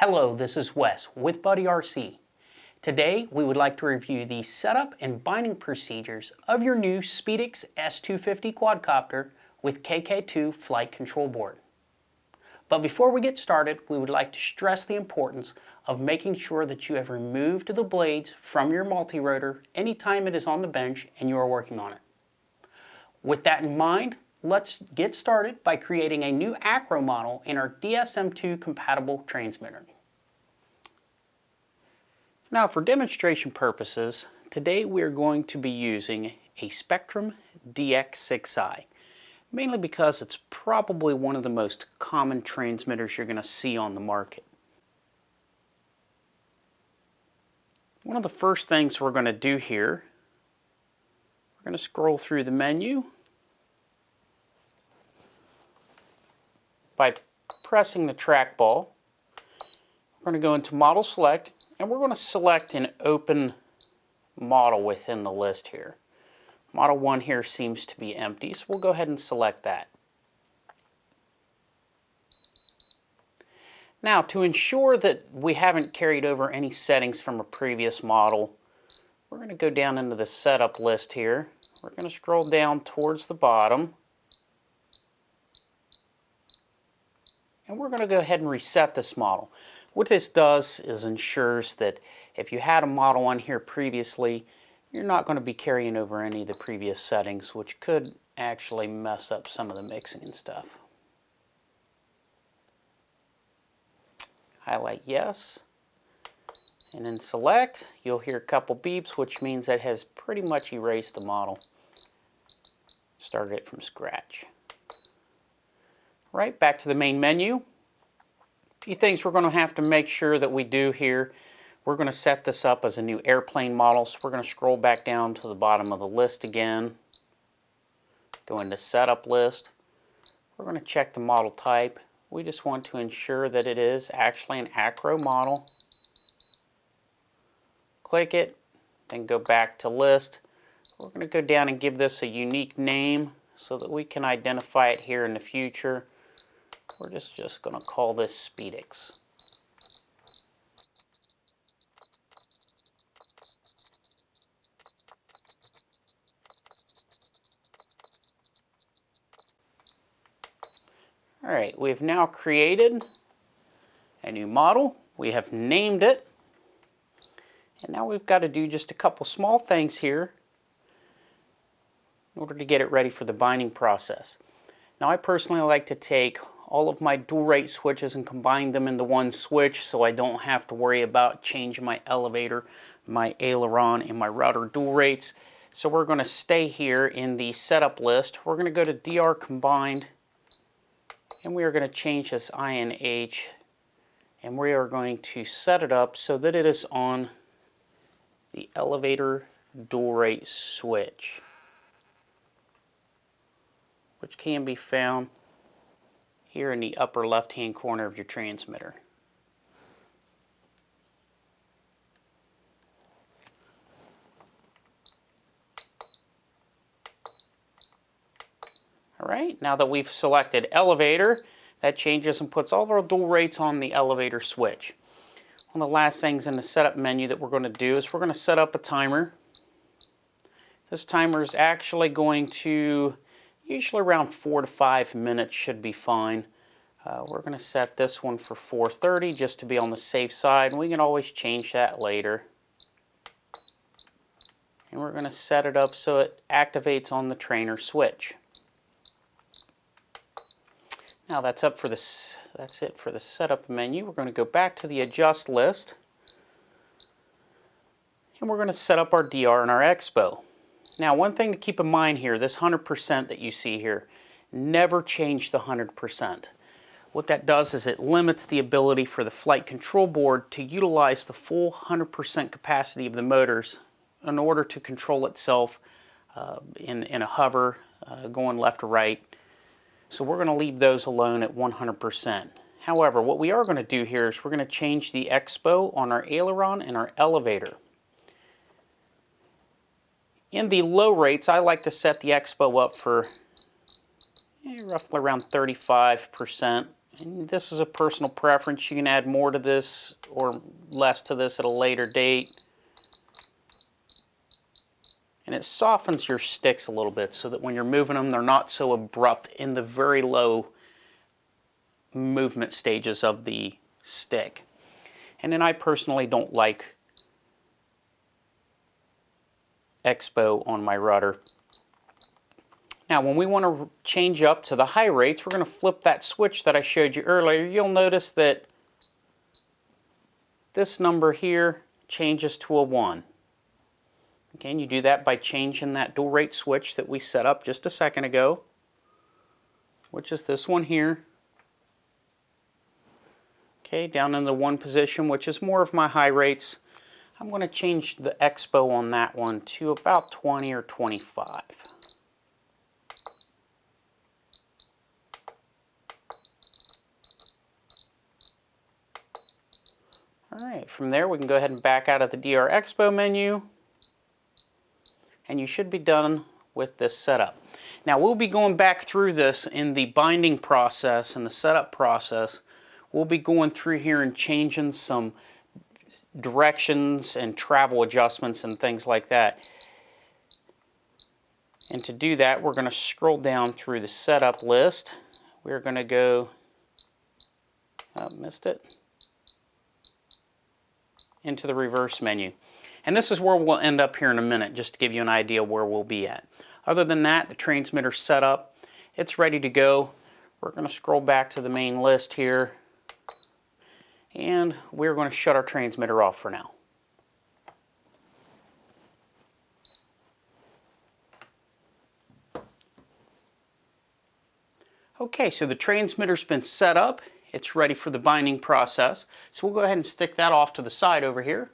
Hello, this is Wes with Buddy RC. Today we would like to review the setup and binding procedures of your new Spedix S250 quadcopter with KK2 flight control board. But before we get started, we would like to stress the importance of making sure that you have removed the blades from your multi-rotor anytime it is on the bench and you are working on it. With that in mind, let's get started by creating a new acro model in our DSM2 compatible transmitter. Now for demonstration purposes, today we are going to be using a Spectrum DX6i, mainly because it's probably one of the most common transmitters you're going to see on the market. One of the first things we're going to do here, we're going to scroll through the menu by pressing the trackball. We're going to go into Model Select, and we're going to select an open model within the list here. Model 1 here seems to be empty, so we'll go ahead and select that. Now, to ensure that we haven't carried over any settings from a previous model, we're going to go down into the setup list here. We're going to scroll down towards the bottom, and we're going to go ahead and reset this model. What this does is ensures that if you had a model on here previously, you're not going to be carrying over any of the previous settings, which could actually mess up some of the mixing and stuff. Highlight yes, and then select. You'll hear a couple beeps, which means that has pretty much erased the model. Started it from scratch. Right, back to the main menu. A few things we're going to have to make sure that we do here. We're going to set this up as a new airplane model, so we're going to scroll back down to the bottom of the list again. Go into Setup List. We're going to check the model type. We just want to ensure that it is actually an acro model. Click it, then go back to List. We're going to go down and give this a unique name so that we can identify it here in the future. We're just going to call this Spedix. Alright, we've now created a new model. We have named it. And now we've got to do just a couple small things here in order to get it ready for the binding process. Now I personally like to take all of my dual rate switches and combine them into one switch so I don't have to worry about changing my elevator, my aileron, and my rudder dual rates. So we're going to stay here in the setup list. We're going to go to DR Combined, and we are going to change this INH, and we are going to set it up so that it is on the elevator dual rate switch, which can be found here in the upper left hand corner of your transmitter. Alright, now that we've selected elevator, that changes and puts all of our dual rates on the elevator switch. One of the last things in the setup menu that we're going to do is we're going to set up a timer. This timer is actually going to usually around 4 to 5 minutes should be fine. We're going to set this one for 4:30 just to be on the safe side, and we can always change that later. And we're going to set it up so it activates on the trainer switch. Now that's it for the setup menu. We're going to go back to the adjust list, and we're going to set up our DR and our expo. Now one thing to keep in mind here, this 100% that you see here, never change the 100%. What that does is it limits the ability for the flight control board to utilize the full 100% capacity of the motors in order to control itself in a hover going left or right. So we're going to leave those alone at 100%. However, what we are going to do here is we're going to change the expo on our aileron and our elevator. In the low rates, I like to set the expo up for roughly around 35%. And this is a personal preference. You can add more to this or less to this at a later date. And it softens your sticks a little bit so that when you're moving them, they're not so abrupt in the very low movement stages of the stick. And then I personally don't like expo on my rudder. Now when we want to change up to the high rates, we're going to flip that switch that I showed you earlier. You'll notice that this number here changes to a 1. Okay, and you do that by changing that dual rate switch that we set up just a second ago, which is this one here. Okay, down in the 1 position, which is more of my high rates. I'm going to change the expo on that one to about 20 or 25. Alright, from there we can go ahead and back out of the DR Expo menu, and you should be done with this setup. Now we'll be going back through this in the binding process and the setup process. We'll be going through here and changing some directions and travel adjustments and things like that. And to do that, we're going to scroll down through the setup list. We're going to go, missed it, into the reverse menu. And this is where we'll end up here in a minute, just to give you an idea where we'll be at. Other than that, the transmitter's set up. It's ready to go. We're going to scroll back to the main list here. And we're going to shut our transmitter off for now. Okay, so the transmitter's been set up. It's ready for the binding process. So we'll go ahead and stick that off to the side over here.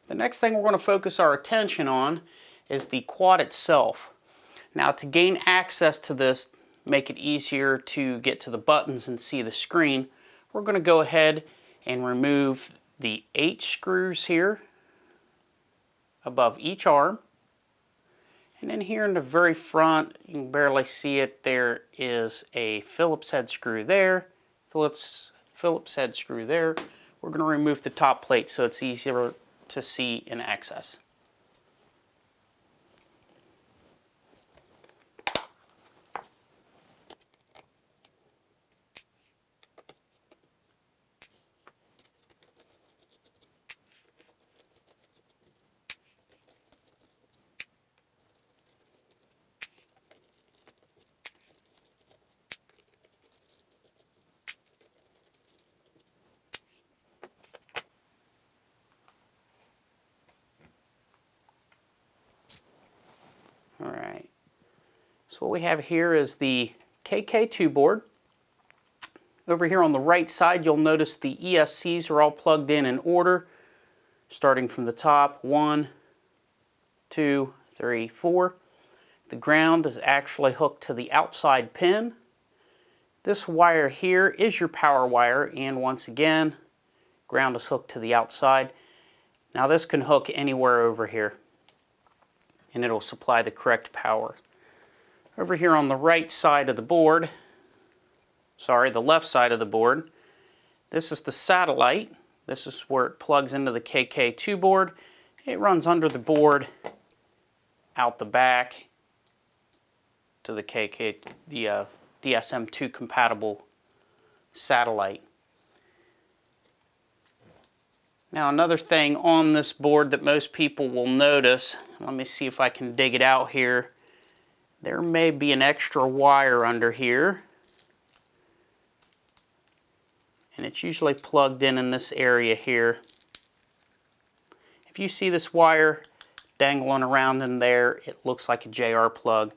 The next thing we're going to focus our attention on is the quad itself. Now to gain access to this, make it easier to get to the buttons and see the screen, we're going to go ahead and remove the 8 screws here above each arm. And then here in the very front, you can barely see it, there is a Phillips head screw there. Phillips head screw there. We're going to remove the top plate so it's easier to see in access. Alright, so what we have here is the KK2 board. Over here on the right side, you'll notice the ESCs are all plugged in order, starting from the top, 1, 2, 3, 4. The ground is actually hooked to the outside pin. This wire here is your power wire, and once again, ground is hooked to the outside. Now this can hook anywhere over here, and it'll supply the correct power. Over here on the right side of the board, the left side of the board, this is the satellite. This is where it plugs into the KK2 board. It runs under the board, out the back to the DSM2 compatible satellite. Now another thing on this board that most people will notice, let me see if I can dig it out here. There may be an extra wire under here, and it's usually plugged in this area here. If you see this wire dangling around in there, it looks like a JR plug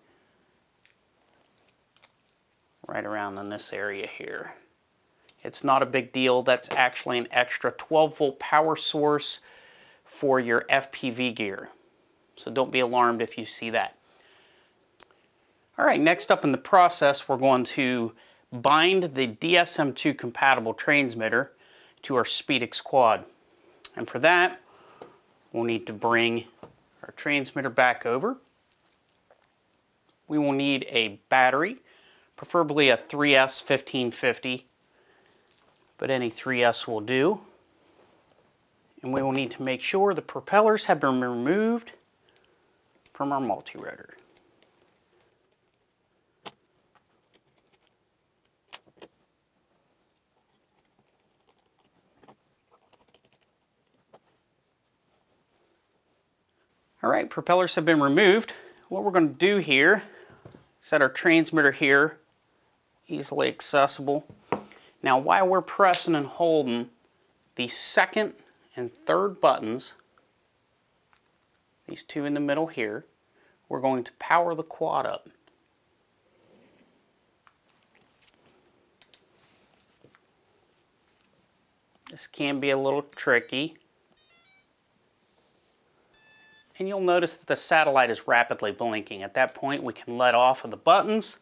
right around in this area here. It's not a big deal. That's actually an extra 12-volt power source for your FPV gear. So don't be alarmed if you see that. Alright, next up in the process, we're going to bind the DSM2 compatible transmitter to our Spedix quad. And for that, we'll need to bring our transmitter back over. We will need a battery, preferably a 3S 1550, but any 3S will do. And we will need to make sure the propellers have been removed from our multi-rotor. Alright, propellers have been removed. What we're going to do here, set our transmitter here, easily accessible. Now while we're pressing and holding the second and third buttons, these two in the middle here, we're going to power the quad up. This can be a little tricky. And you'll notice that the satellite is rapidly blinking. At that point, we can let off of the buttons.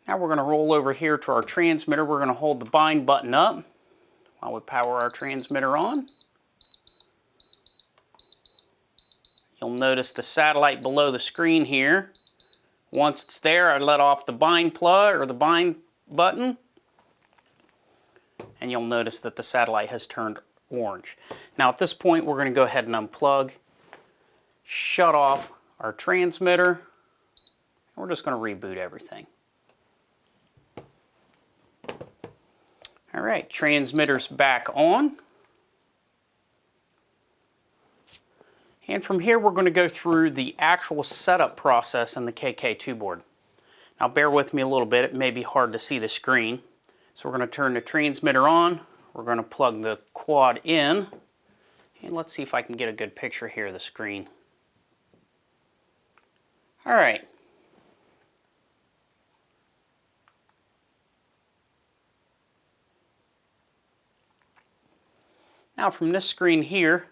Now we're going to roll over here to our transmitter. We're going to hold the bind button up while we power our transmitter on. You'll notice the satellite below the screen here. Once it's there, I let off the bind plug or the bind button. And you'll notice that the satellite has turned orange. Now at this point, we're going to go ahead and unplug, shut off our transmitter, and we're just going to reboot everything. Alright, transmitter's back on. And from here we're going to go through the actual setup process in the KK2 board. Now bear with me a little bit, it may be hard to see the screen. So we're going to turn the transmitter on, we're going to plug the quad in, and let's see if I can get a good picture here of the screen. Alright. Now from this screen here,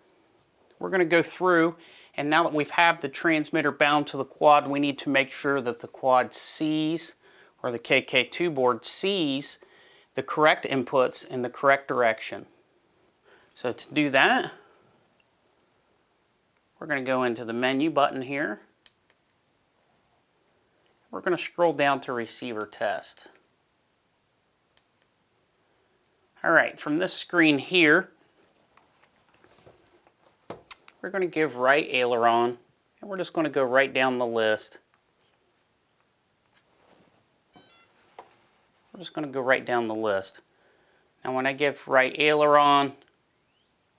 we're going to go through, and now that we've had the transmitter bound to the quad, we need to make sure that the quad sees, or the KK2 board sees, the correct inputs in the correct direction. So to do that, we're going to go into the menu button here. We're going to scroll down to receiver test. Alright, from this screen here, we're going to give right aileron, and we're just going to go right down the list. We're just going to go right down the list. Now when I give right aileron,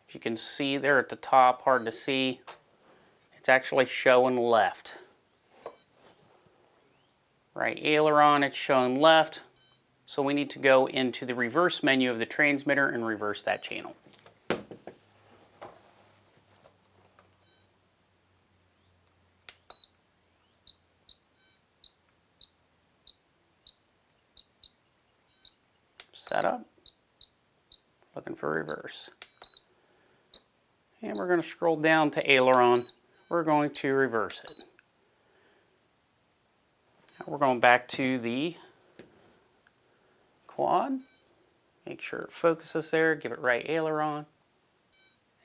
if you can see there at the top, hard to see, it's actually showing left. Right aileron, it's showing left, so we need to go into the reverse menu of the transmitter and reverse that channel. Setup, looking for reverse. And we're going to scroll down to aileron. We're going to reverse it. Now we're going back to the quad. Make sure it focuses there, give it right aileron.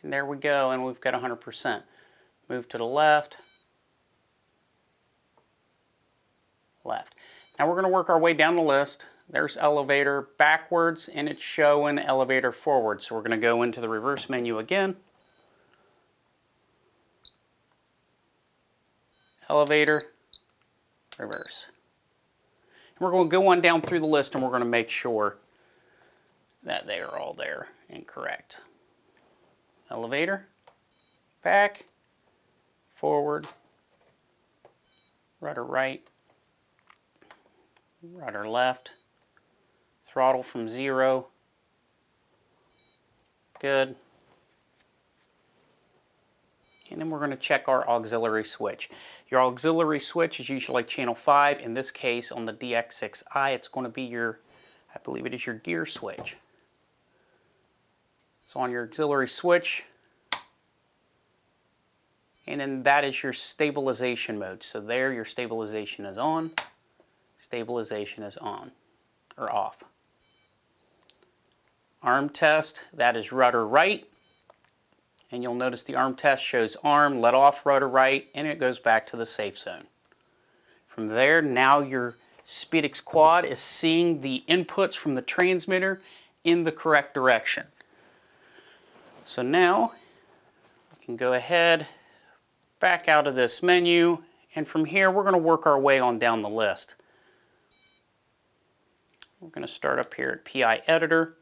And there we go, and we've got 100%. Move to the left. Left. Now we're going to work our way down the list. There's elevator backwards, and it's showing elevator forward. So we're going to go into the reverse menu again. Elevator, reverse. And we're going to go on down through the list, and we're going to make sure that they are all there and correct. Elevator, back, forward, rudder right, rudder left, throttle from 0, good. And then we're going to check our auxiliary switch. Your auxiliary switch is usually channel 5. In this case, on the DX6i, it's going to be your, I believe it is your gear switch. So on your auxiliary switch, and then that is your stabilization mode. So there, your stabilization is on, stabilization is on, or off. Arm test, that is rudder right. And you'll notice the arm test shows arm, let off rudder right, and it goes back to the safe zone. From there, now your Spedix Quad is seeing the inputs from the transmitter in the correct direction. So now we can go ahead, back out of this menu, and from here we're going to work our way on down the list. We're going to start up here at PI Editor,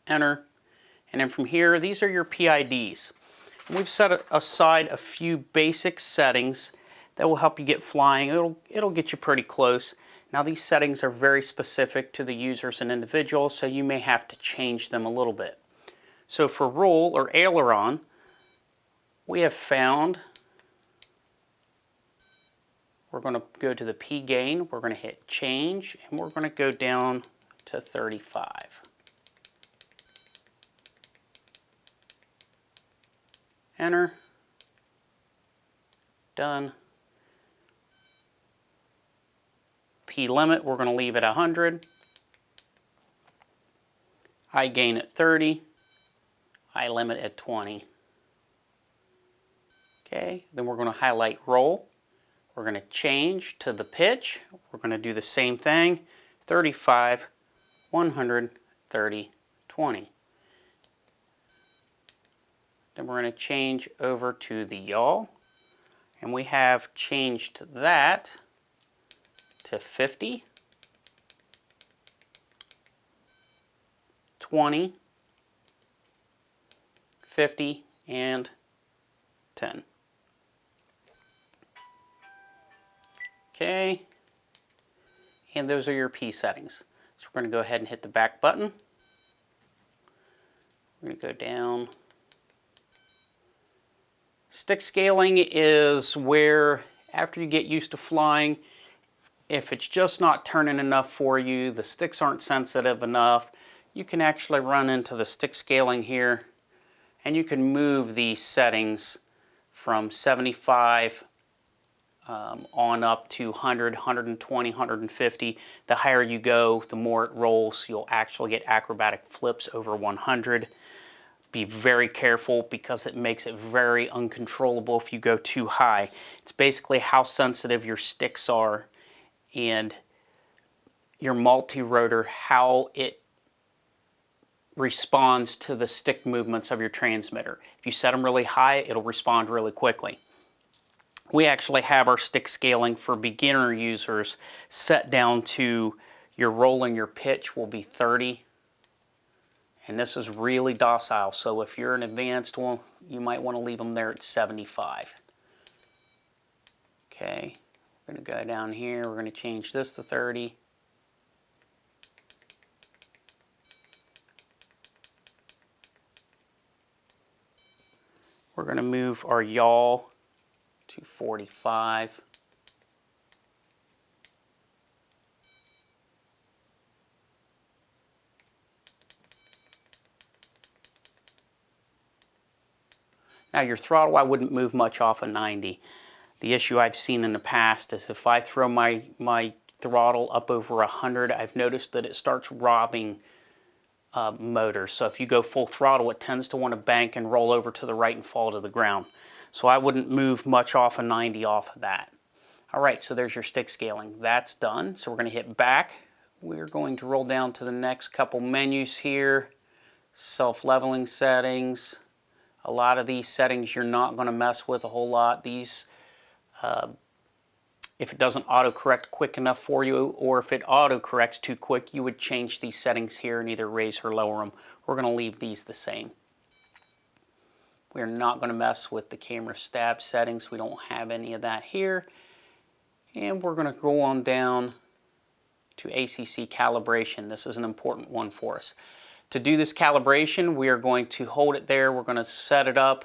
enter, and then from here these are your PIDs. And we've set aside a few basic settings that will help you get flying. It'll get you pretty close. Now these settings are very specific to the users and individuals, so you may have to change them a little bit. So for roll or aileron, we have found, we're going to go to the P gain, we're going to hit change, and we're going to go down to 35. Enter, done. P limit, we're going to leave it 100. I gain at 30. I limit at 20. Okay, then we're going to highlight roll. We're going to change to the pitch. We're going to do the same thing. 35, 100, 30, 20. Then we're going to change over to the yaw. And we have changed that to 50, 20, 50, and 10. Okay, and those are your P settings. So we're going to go ahead and hit the back button. We're going to go down. Stick scaling is where, after you get used to flying, if it's just not turning enough for you, the sticks aren't sensitive enough, you can actually run into the stick scaling here, and you can move these settings from 75 on up to 100, 120, 150. The higher you go, the more it rolls. You'll actually get acrobatic flips over 100. Be very careful because it makes it very uncontrollable if you go too high. It's basically how sensitive your sticks are and your multi-rotor, how it responds to the stick movements of your transmitter. If you set them really high, it'll respond really quickly. We actually have our stick scaling for beginner users set down to your roll and your pitch will be 30. And this is really docile, so if you're an advanced one, you might want to leave them there at 75. Okay, we're going to go down here, we're going to change this to 30. We're going to move our yaw to 45. Now your throttle, I wouldn't move much off of 90. The issue I've seen in the past is if I throw my throttle up over 100, I've noticed that it starts robbing motors. So if you go full throttle, it tends to want to bank and roll over to the right and fall to the ground. So I wouldn't move much off of 90 off of that. All right, so there's your stick scaling. That's done. So we're going to hit back. We're going to roll down to the next couple menus here. Self-leveling settings. A lot of these settings you're not going to mess with a whole lot. These, if it doesn't autocorrect quick enough for you, or if it autocorrects too quick, you would change these settings here and either raise or lower them. We're going to leave these the same. We're not going to mess with the camera stab settings. We don't have any of that here. And we're going to go on down to ACC Calibration. This is an important one for us. To do this calibration, we are going to hold it there. We're going to set it up.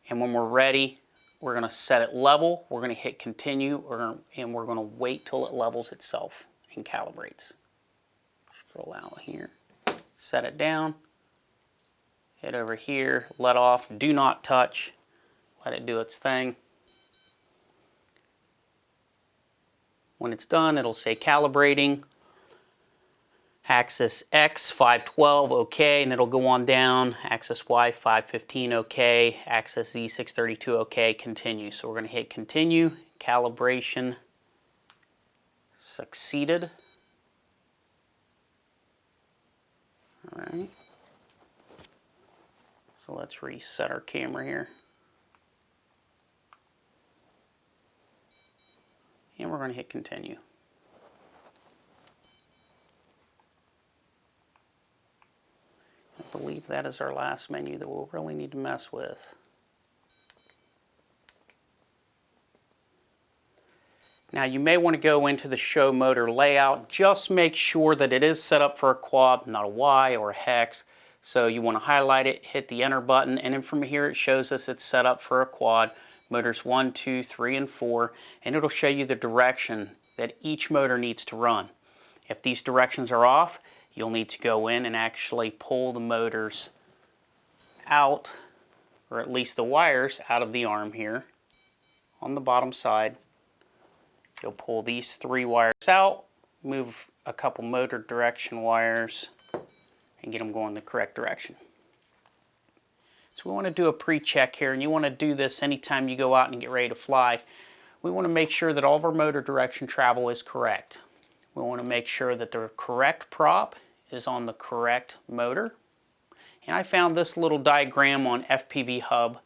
And when we're ready, we're going to set it level. We're going to hit continue, and we're going to wait till it levels itself and calibrates. Scroll out here. Set it down. Hit over here. Let off. Do not touch. Let it do its thing. When it's done, it'll say calibrating. Axis X 512, okay, and it'll go on down. Axis Y 515, okay. Axis Z 632, okay. Continue. So we're going to hit continue, calibration, succeeded. All right. So let's reset our camera here. And we're going to hit continue. I believe that is our last menu that we'll really need to mess with. Now you may want to go into the show motor layout. Just make sure that it is set up for a quad, not a Y or a hex. So you want to highlight it, hit the enter button, and then from here it shows us it's set up for a quad. Motors 1, 2, 3, and 4, and it'll show you the direction that each motor needs to run. If these directions are off, you'll need to go in and actually pull the motors out, or at least the wires out of the arm here on the bottom side. You'll pull these 3 wires out, move a couple motor direction wires, and get them going the correct direction. So we want to do a pre-check here, and you want to do this anytime you go out and get ready to fly. We want to make sure that all of our motor direction travel is correct. We want to make sure that the correct prop is on the correct motor. And I found this little diagram on FPV Hub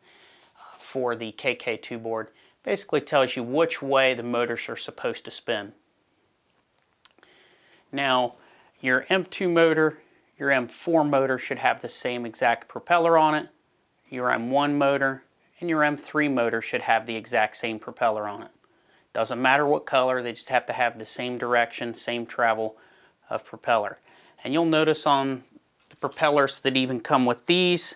for the KK2 board. Basically tells you which way the motors are supposed to spin. Now, your M2 motor, your M4 motor should have the same exact propeller on it. Your M1 motor and your M3 motor should have the exact same propeller on it. Doesn't matter what color, they just have to have the same direction, same travel of propeller. And you'll notice on the propellers that even come with these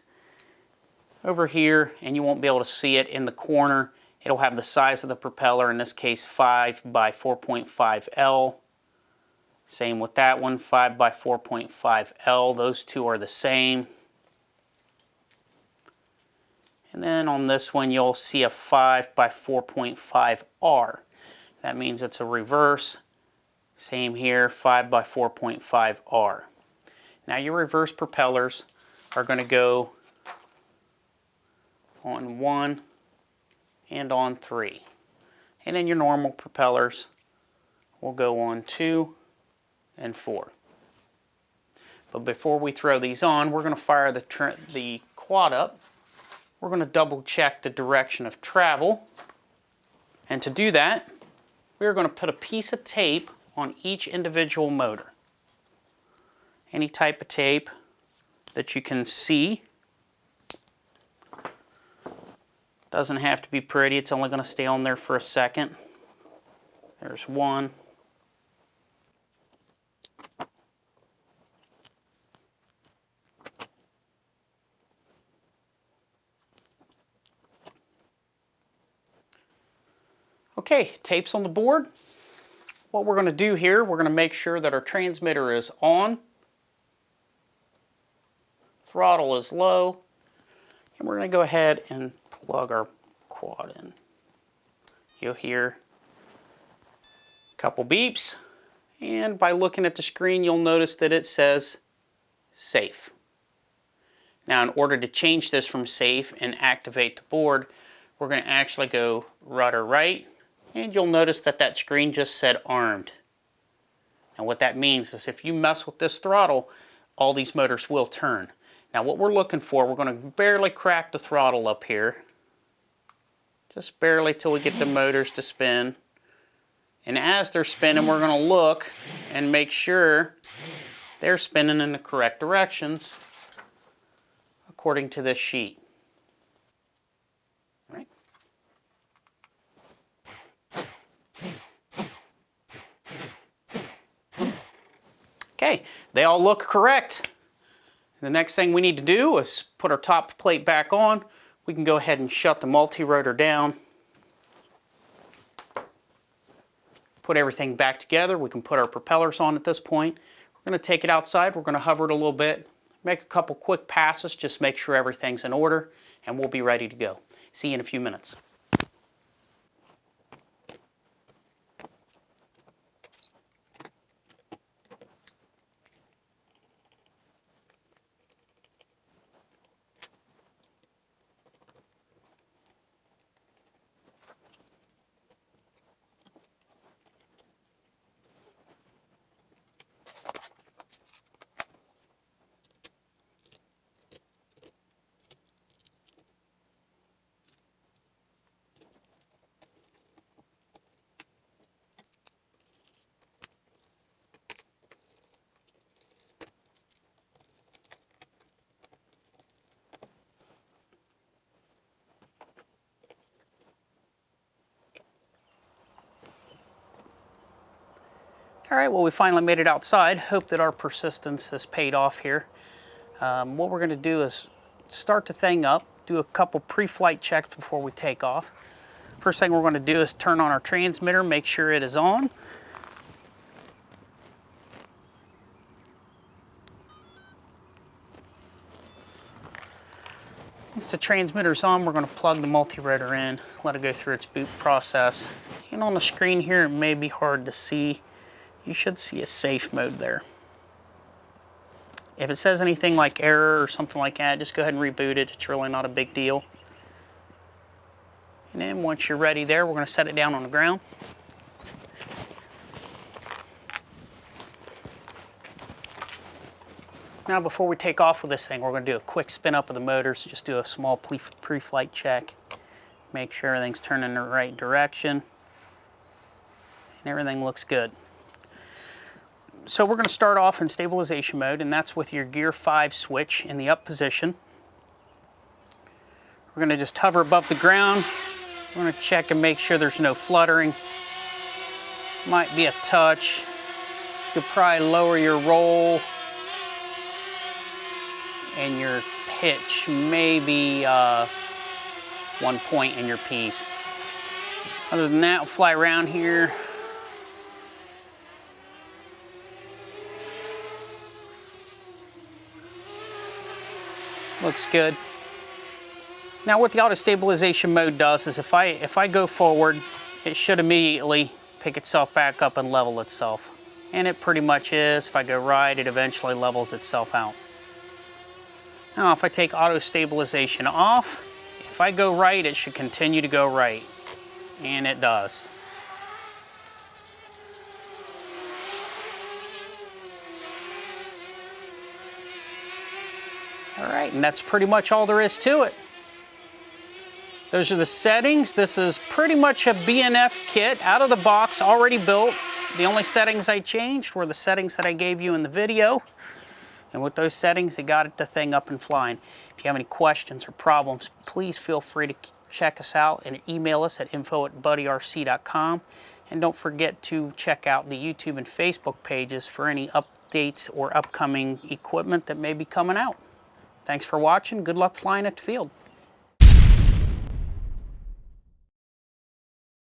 over here, and you won't be able to see it in the corner, it'll have the size of the propeller, in this case 5 by 4.5 L. Same with that one, 5 by 4.5 L. Those two are the same. And then on this one, you'll see a 5 by 4.5 R. That means it's a reverse. Same here, 5 by 4.5 R. Now your reverse propellers are going to go on 1 and on 3. And then your normal propellers will go on 2 and 4. But before we throw these on, we're going to fire the quad up. We're going to double check the direction of travel. And to do that, we're going to put a piece of tape on each individual motor. Any type of tape that you can see. Doesn't have to be pretty, it's only going to stay on there for a second. There's one. Okay, tape's on the board. What we're going to do here, we're going to make sure that our transmitter is on, throttle is low, and we're going to go ahead and plug our quad in. You'll hear a couple beeps, and by looking at the screen, you'll notice that it says safe. Now, in order to change this from safe and activate the board, we're going to actually go rudder right, and you'll notice that that screen just said armed. And what that means is if you mess with this throttle, all these motors will turn. Now what we're looking for, we're going to barely crack the throttle up here. Just barely till we get the motors to spin. And as they're spinning, we're going to look and make sure they're spinning in the correct directions according to this sheet. All right. Okay, they all look correct. The next thing we need to do is put our top plate back on. We can go ahead and shut the multi-rotor down. Put everything back together. We can put our propellers on at this point. We're going to take it outside. We're going to hover it a little bit. Make a couple quick passes. Just make sure everything's in order. And we'll be ready to go. See you in a few minutes. All right, well, we finally made it outside. Hope that our persistence has paid off here. What we're going to do is start the thing up, do a couple pre-flight checks before we take off. First thing we're going to do is turn on our transmitter, make sure it is on. Once the transmitter's on, we're going to plug the multi-rotor in, let it go through its boot process. And on the screen here, it may be hard to see. You should see a safe mode there. If it says anything like error or something like that, just go ahead and reboot it. It's really not a big deal. And then once you're ready there, we're going to set it down on the ground. Now before we take off with this thing, we're going to do a quick spin up of the motors, just do a small pre-flight check. Make sure everything's turning in the right direction. And everything looks good. So we're going to start off in stabilization mode, and that's with your gear 5 switch in the up position. We're going to just hover above the ground. We're going to check and make sure there's no fluttering. Might be a touch. You could probably lower your roll and your pitch, maybe 1 point in your piece. Other than that, we'll fly around here. Looks good. Now what the auto stabilization mode does is if I go forward, it should immediately pick itself back up and level itself. And it pretty much is. If I go right, it eventually levels itself out. Now if I take auto stabilization off, if I go right, it should continue to go right. And it does. All right, and that's pretty much all there is to it. Those are the settings. This is pretty much a BNF kit out of the box, already built. The only settings I changed were the settings that I gave you in the video. And with those settings, it got the thing up and flying. If you have any questions or problems, please feel free to check us out and email us at info@buddyrc.com. And don't forget to check out the YouTube and Facebook pages for any updates or upcoming equipment that may be coming out. Thanks for watching. Good luck flying at the field.